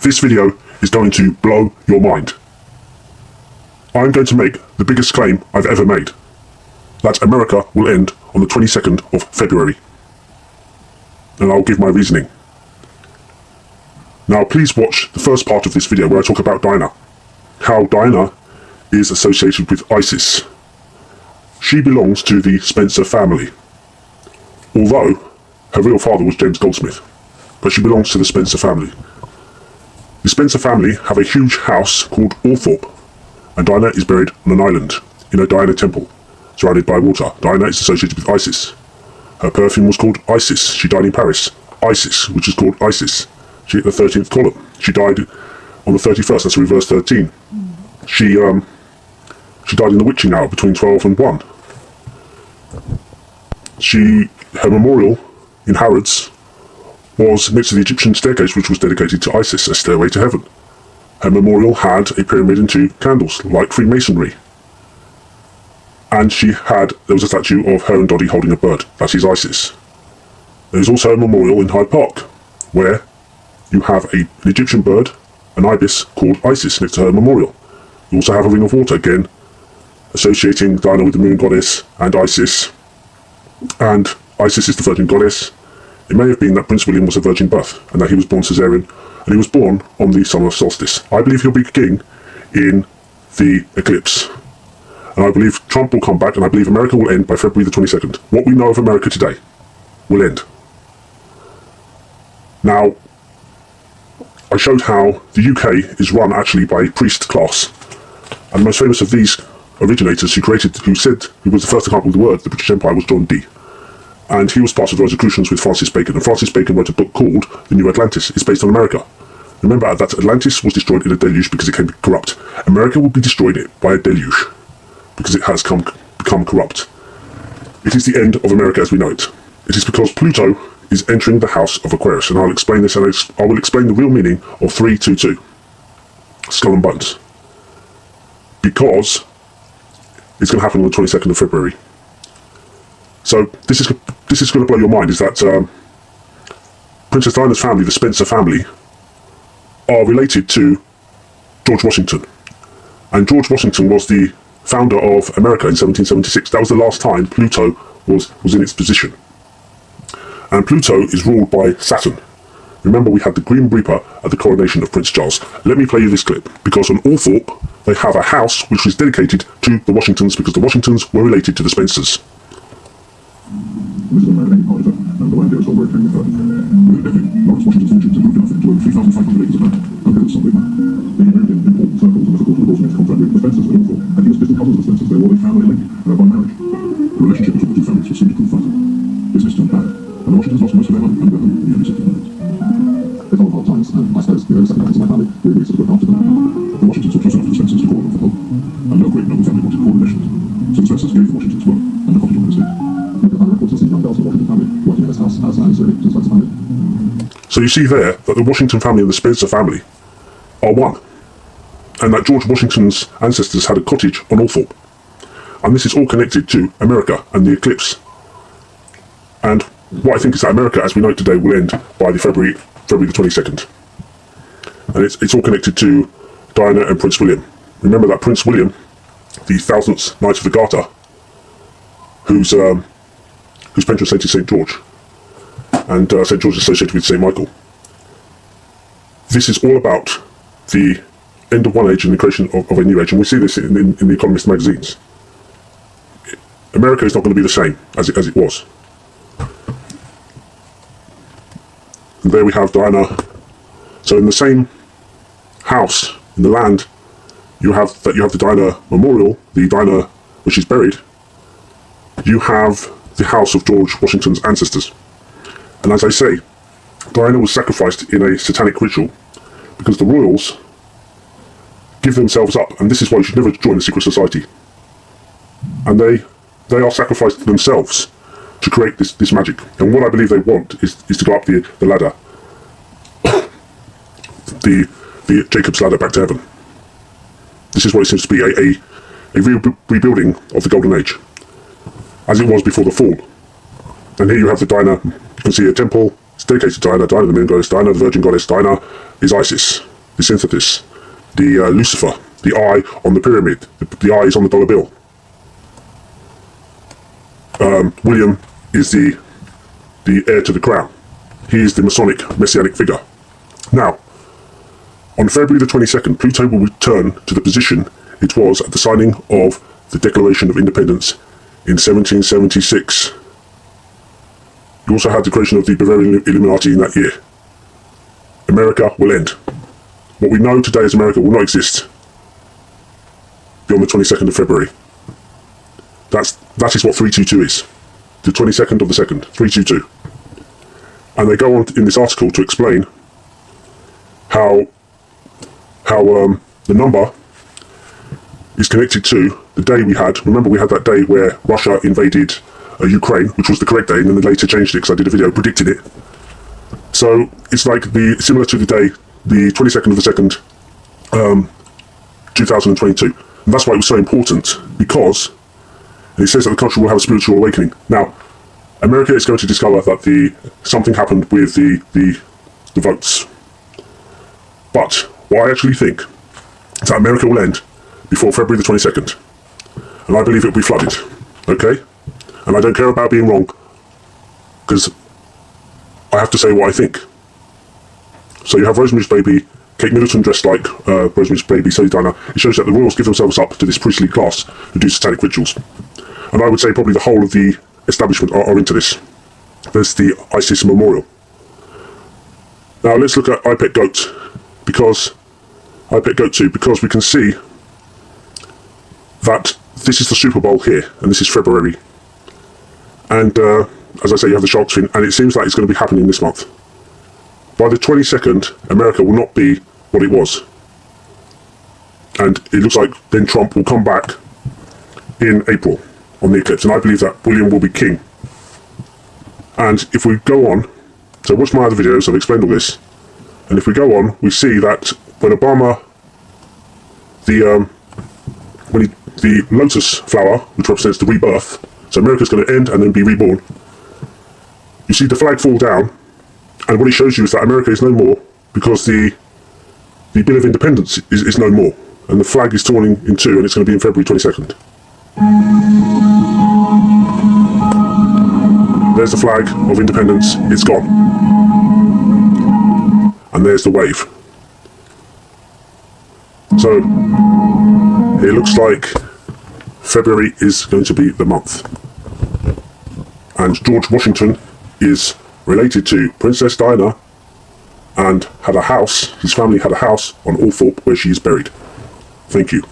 This video is going to blow your mind. I'm going to make the biggest claim I've ever made, that America will end on the 22nd of February. And I'll give my reasoning. Now please watch the first part of this video where I talk about Diana. How Diana is associated with ISIS. She belongs to the Spencer family. Although her real father was James Goldsmith, but she belongs to the Spencer family. The Spencer family have a huge house called Althorpe, and Diana is buried on an island in a Diana temple, surrounded by water. Diana is associated with ISIS. Her perfume was called Isis. She died in Paris. Isis, which is called Isis. She hit the 13th column. She died on the 31st, that's reverse 13. She died in the witching hour between 12 and 1. Her memorial in Harrods was next to the Egyptian staircase, which was dedicated to Isis, a stairway to heaven. Her memorial had a pyramid and 2 candles, like Freemasonry. And there was a statue of her and Doddy holding a bird. That is Isis. There is also a memorial in Hyde Park, where you have an Egyptian bird, an ibis, called Isis next to her memorial. You also have a ring of water, again, associating Diana with the moon goddess and Isis. And Isis is the virgin goddess. It may have been that Prince William was a virgin birth, and that he was born Caesarean, and he was born on the summer solstice. I believe he'll be king in the eclipse. And I believe Trump will come back, and I believe America will end by February the 22nd. What we know of America today will end. Now, I showed how the UK is run actually by a priest class. And the most famous of these originators who was the first to come up with the word, the British Empire, was John Dee. And he was part of the Rosicrucians with Francis Bacon. And Francis Bacon wrote a book called The New Atlantis. It's based on America. Remember that Atlantis was destroyed in a deluge because it became corrupt. America will be destroyed by a deluge because it has become corrupt. It is the end of America as we know it. It is because Pluto is entering the house of Aquarius. And I'll explain this, and I will explain the real meaning of 322. Skull and Bones. Because it's going to happen on the 22nd of February. So this is going to blow your mind, is that Princess Diana's family, the Spencer family, are related to George Washington. And George Washington was the founder of America in 1776. That was the last time Pluto was in its position. And Pluto is ruled by Saturn. Remember, we had the Grim Reaper at the coronation of Prince Charles. Let me play you this clip, because on Althorpe, they have a house which was dedicated to the Washingtons, because the Washingtons were related to the Spencers. This is American Party, and the land here is all very came with within a decade, Lawrence Washington's fortunes had moved enough into over 3,500 acres of land, and built something. They married in important circles, and as a result of his contract with the Spencers at Althorpe, and he was distant cousins of the Spencers. They were a family link by marriage. The relationship between the two families was soon to prove vital. Business turned bad, and the Washingtons lost most of their money and their home in the early 1600s. They fell hard times, and I suppose the early 700s of my family really agreed to look after them. The Washingtons were close enough to the Spencers to call them for help, and no great noble family wanted poor relations. So the Spencers gave the Washingtons work and a cottage on the estate. So you see there that the Washington family and the Spencer family are one, and that George Washington's ancestors had a cottage on Althorpe, and this is all connected to America and the eclipse. And what I think is that America, as we know it today, will end by the February the 22nd, and it's all connected to Diana and Prince William. Remember that Prince William, the 1000th Knight of the Garter, whose patron saint is St. George, and St. George is associated with St. Michael. This is all about the end of one age and the creation of a new age, and we see this in the Economist magazines. America is not going to be the same as it was. And there we have Diana. So in the same house, in the land, you have the Diana memorial, the Diana which is buried. You have the house of George Washington's ancestors. And as I say, Diana was sacrificed in a satanic ritual because the royals give themselves up, and this is why you should never join a secret society. And they are sacrificed themselves to create this magic. And what I believe they want is to go up the ladder, the Jacob's ladder back to heaven. This is what it seems to be, a rebuilding of the Golden Age, as it was before the fall. And here you have the Diana. You can see a temple. It's dedicated to Diana, Diana the moon goddess, Diana the virgin goddess. Diana is Isis. the synthesis, the Lucifer, the eye on the pyramid, the eye is on the dollar bill. William is the heir to the crown. He is the Masonic messianic figure. Now, on February the 22nd, Pluto will return to the position it was at the signing of the Declaration of Independence in 1776. You also had the creation of the Bavarian Illuminati in that year. America will end. What we know today as America will not exist beyond the 22nd of February. That is what 322 is. The 22nd of the 2nd, 322. And they go on in this article to explain how the number is connected to the day we had. Remember, we had that day where Russia invaded Ukraine, which was the correct day, and then they later changed it because I did a video predicting it. So it's like similar to the day, the 22nd of the 2nd, 2022. And that's why it was so important, because it says that the country will have a spiritual awakening. Now, America is going to discover that something happened with the votes. But what I actually think is that America will end before February the 22nd. And I believe it will be flooded. Okay? And I don't care about being wrong, because I have to say what I think. So you have Rosemary's Baby, Kate Middleton dressed like Rosemary's Baby, Sadie Diner. It shows that the royals give themselves up to this priestly class who do satanic rituals. And I would say probably the whole of the establishment are into this. There's the ISIS memorial. Now let's look at iPet Goat, because iPet Goat 2, because we can see that this is the Super Bowl here, and this is February. And as I say, you have the shark fin, and it seems like it's going to be happening this month. By the 22nd, America will not be what it was. And it looks like then Trump will come back in April on the eclipse, and I believe that William will be king. And if we go on, so watch my other videos, I've explained all this, and if we go on, we see that when Obama, the lotus flower, which represents the rebirth, so America's going to end and then be reborn, you see the flag fall down, and what it shows you is that America is no more, because the Bill of Independence is no more, and the flag is torn in two, and it's going to be in February 22nd. There's the flag of independence, it's gone. And there's the wave. So, it looks like February is going to be the month. And George Washington is related to Princess Diana and had a house, his family had a house on Althorpe where she is buried. Thank you.